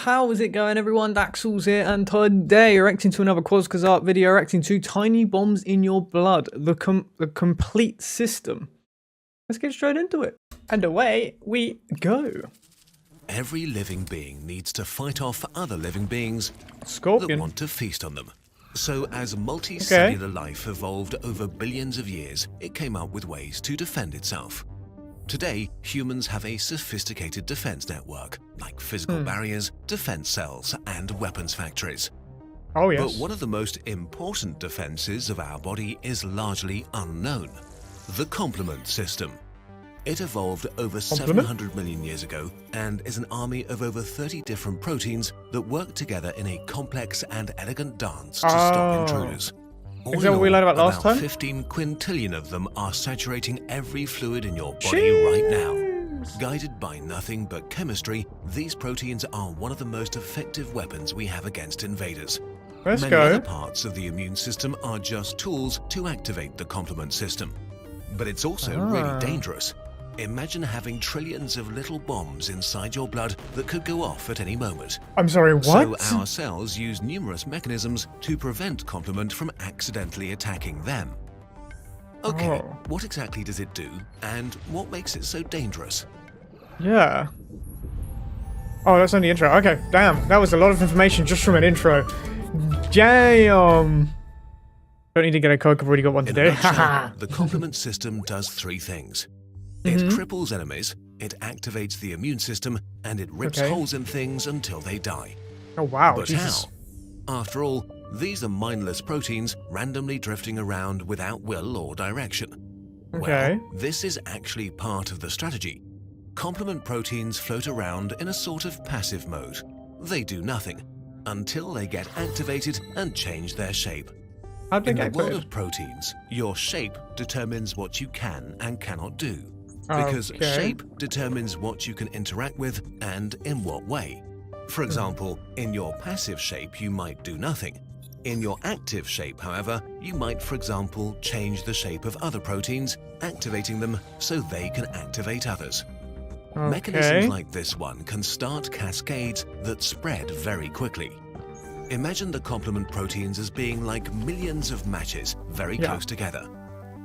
how is it going everyone? Daxellz here, and today reacting to another Quazkaz art video reacting to Tiny Bombs in Your Blood, the complete system. Let's get straight into it. And away we go. Every living being needs to fight off other living beings Scorpion. that want to feast on them. So as multicellular life evolved over billions of years, it came up with ways to defend itself. Today, humans have a sophisticated defense network, like physical barriers, defense cells, and weapons factories. Oh yes. But one of the most important defenses of our body is largely unknown: the complement system. It evolved over 700 million years ago and is an army of over 30 different proteins that work together in a complex and elegant dance to stop intruders. Is that what we learned about last time? 15 quintillion of them are saturating every fluid in your body right now. Guided by nothing but chemistry, these proteins are one of the most effective weapons we have against invaders. Many other parts of the immune system are just tools to activate the complement system. But it's also really dangerous. Imagine having trillions of little bombs inside your blood that could go off at any moment. I'm sorry, what? So our cells use numerous mechanisms to prevent complement from accidentally attacking them. Okay, what exactly does it do, and what makes it so dangerous? Yeah. Oh, that's only the intro. Okay, damn. That was a lot of information just from an intro. Damn. Don't need to get a Coke, I've already got one today. The complement system does three things. It cripples enemies, it activates the immune system, and it rips holes in things until they die. Oh wow, but Jesus. How? After all, these are mindless proteins randomly drifting around without will or direction. Well, this is actually part of the strategy. Complement proteins float around in a sort of passive mode. They do nothing until they get activated and change their shape. In the world of proteins, your shape determines what you can and cannot do. Because shape determines what you can interact with and in what way. For example, in your passive shape you might do nothing. In your active shape, however, you might, for example, change the shape of other proteins, activating them so they can activate others. Mechanisms like this one can start cascades that spread very quickly. Imagine the complement proteins as being like millions of matches very close together.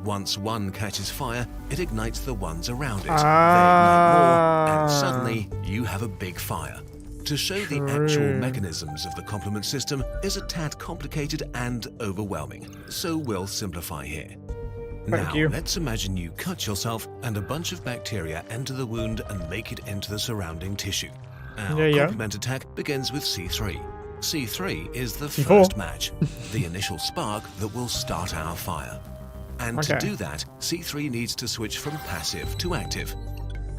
Once one catches fire, it ignites the ones around it. They ignite more, and suddenly you have a big fire. To show the actual mechanisms of the complement system is a tad complicated and overwhelming, so we'll simplify here. Now, let's imagine you cut yourself and a bunch of bacteria enter the wound and make it into the surrounding tissue. Our complement attack begins with C3. C3 is the first match, the initial spark that will start our fire. And to do that, C3 needs to switch from passive to active.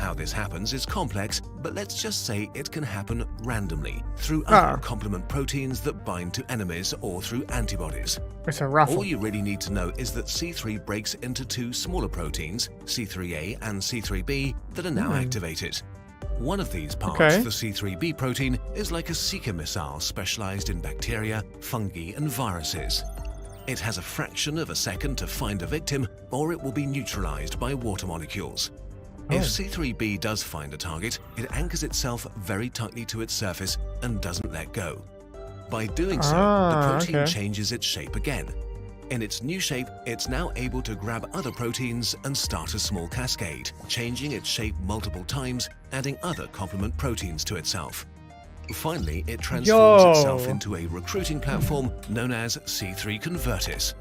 How this happens is complex, but let's just say it can happen randomly through other complement proteins that bind to enemies or through antibodies. It's a raffle. All you really need to know is that C3 breaks into two smaller proteins, C3a and C3b, that are now activated. One of these parts, the C3b protein, is like a seeker missile specialized in bacteria, fungi, and viruses. It has a fraction of a second to find a victim, or it will be neutralized by water molecules. If C3b does find a target, it anchors itself very tightly to its surface and doesn't let go. By doing so, the protein changes its shape again. In its new shape, it's now able to grab other proteins and start a small cascade, changing its shape multiple times, adding other complement proteins to itself. Finally, it transforms itself into a recruiting platform known as C3 Convertis.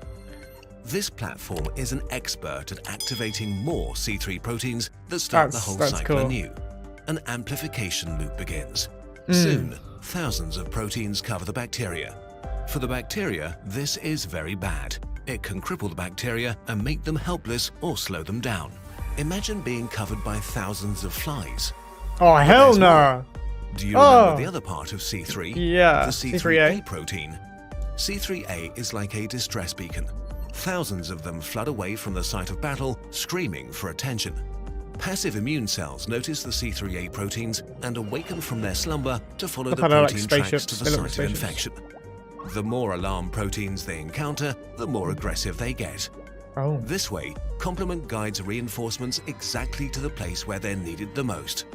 This platform is an expert at activating more C3 proteins that start the whole cycle anew. An amplification loop begins. Soon, thousands of proteins cover the bacteria. For the bacteria, this is very bad. It can cripple the bacteria and make them helpless or slow them down. Imagine being covered by thousands of flies. Oh, hell no! Do you remember the other part of C3? Yeah, the C3a protein. C3a is like a distress beacon. Thousands of them flood away from the site of battle, screaming for attention. Passive immune cells notice the C3a proteins and awaken from their slumber to follow the protein tracks to the site of infection. The more alarm proteins they encounter, the more aggressive they get. This way, complement guides reinforcements exactly to the place where they're needed the most.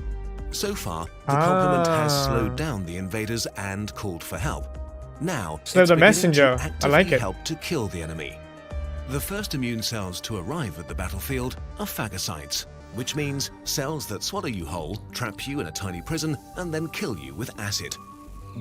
So far, the complement has slowed down the invaders and called for help. Now, So the messenger. to I like actively it. help to kill the enemy. The first immune cells to arrive at the battlefield are phagocytes, which means cells that swallow you whole, trap you in a tiny prison, and then kill you with acid.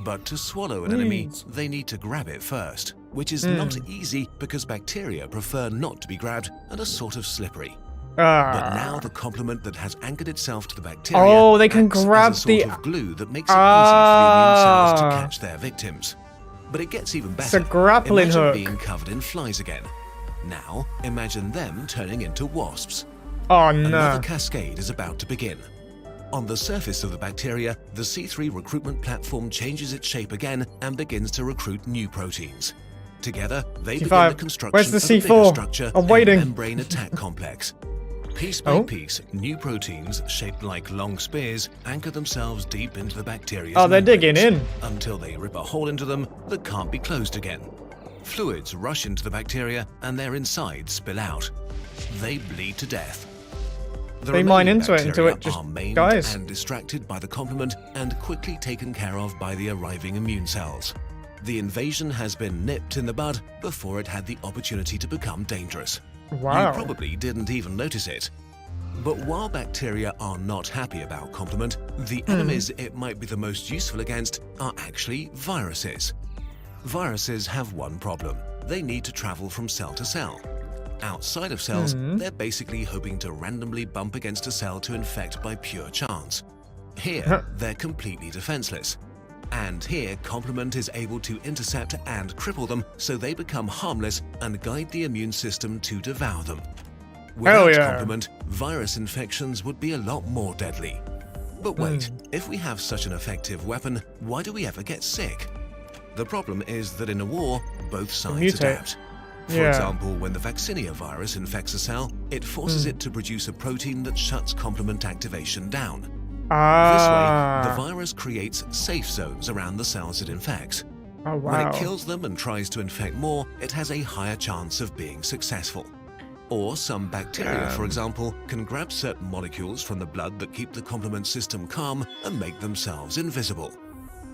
But to swallow an enemy, they need to grab it first, which is not easy because bacteria prefer not to be grabbed and are sort of slippery. But now the complement that has anchored itself to the bacteria Oh, they can acts grab as a sort the- of glue that makes it easy for the immune cells to catch their victims. But it gets even better. It's a grappling Imagine hook. being covered in flies again. Now, imagine them turning into wasps. Oh Another no. cascade is about to begin. On the surface of the bacteria, the C3 recruitment platform changes its shape again and begins to recruit new proteins. Together, they begin C5. the construction Where's the of a bigger C4? structure, I'm a waiting. membrane attack complex. Piece by Oh. piece, new proteins shaped like long spears anchor themselves deep into the bacteria's Oh, they're digging membranes in. until they rip a hole into them that can't be closed again. Fluids rush into the bacteria and their insides spill out. They bleed to death. The They mine remaining into it until bacteria it just are maimed dies. and distracted by the complement and quickly taken care of by the arriving immune cells. The invasion has been nipped in the bud before it had the opportunity to become dangerous. Wow. You probably didn't even notice it. But while bacteria are not happy about complement, the enemies it might be the most useful against are actually viruses. Viruses have one problem. They need to travel from cell to cell. Outside of cells, they're basically hoping to randomly bump against a cell to infect by pure chance. Here, they're completely defenseless. And here, complement is able to intercept and cripple them so they become harmless and guide the immune system to devour them. Hell Without yeah. complement, virus infections would be a lot more deadly. But wait, if we have such an effective weapon, why do we ever get sick? The problem is that in a war, both sides mutate. adapt. For Yeah. example, when the vaccinia virus infects a cell, it forces it to produce a protein that shuts complement activation down. This way, the virus creates safe zones around the cells it infects. Oh When it wow. kills them and tries to infect more, it has a higher chance of being successful. Or some bacteria, for example, can grab certain molecules from the blood that keep the complement system calm and make themselves invisible.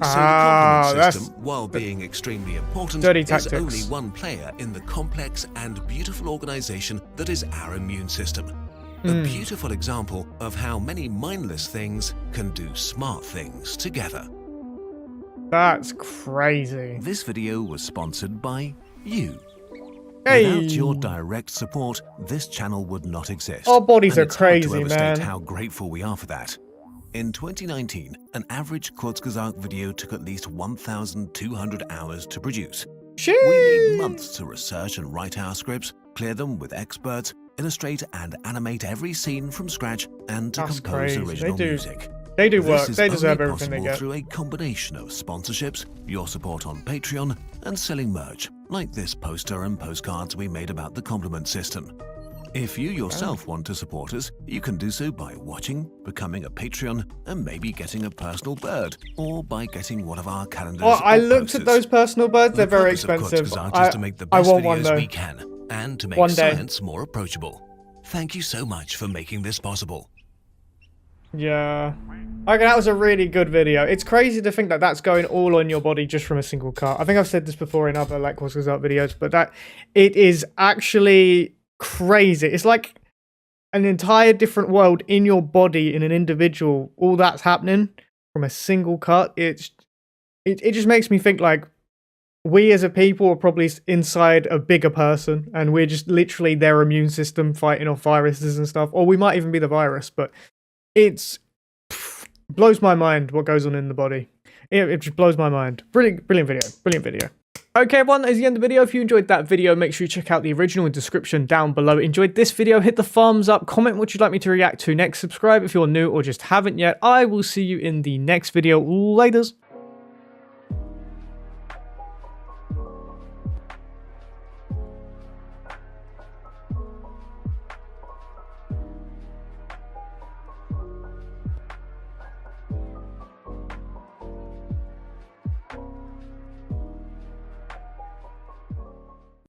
So the complement that's system, while being extremely important, dirty is tactics. only one player in the complex and beautiful organization that is our immune system. A beautiful example of how many mindless things can do smart things together. That's crazy. This video was sponsored by you. Hey. Without your direct support, this channel would not exist. Our bodies And are it's hard to crazy, overstate man. how grateful we are for that. In 2019, an average Kurzgesagt video took at least 1,200 hours to produce. We need Sheesh. months to research and write our scripts, clear them with experts, illustrate and animate every scene from scratch, and to That's compose crazy. original They do- music. They do This work. is They only deserve everything they possible get. through a combination of sponsorships, your support on Patreon, and selling merch, like this poster and postcards we made about the complement system. If you yourself want to support us, you can do so by watching, becoming a Patreon, and maybe getting a personal bird, or by getting one of our calendars. Oh, I or looked posters. at those personal birds. They're The very purpose of expensive. Kurzgesagt is to make the I best want one videos though. we can, and to make One day. science more approachable. Thank you so much for making this possible. Yeah. Okay, that was a really good video. It's crazy to think that that's going all on your body just from a single cut. I think I've said this before in other like Kurzgesagt videos, but that it is actually crazy. It's like an entire different world in your body in an individual. All that's happening from a single cut. It just makes me think like we as a people are probably inside a bigger person and we're just literally their immune system fighting off viruses and stuff. Or we might even be the virus, but it's blows my mind what goes on in the body. It just blows my mind. Brilliant video. Okay, everyone, that is the end of the video. If you enjoyed that video, make sure you check out the original in the description down below. Enjoyed this video, hit the thumbs up, comment what you'd like me to react to next, subscribe if you're new or just haven't yet. I will see you in the next video. Laters.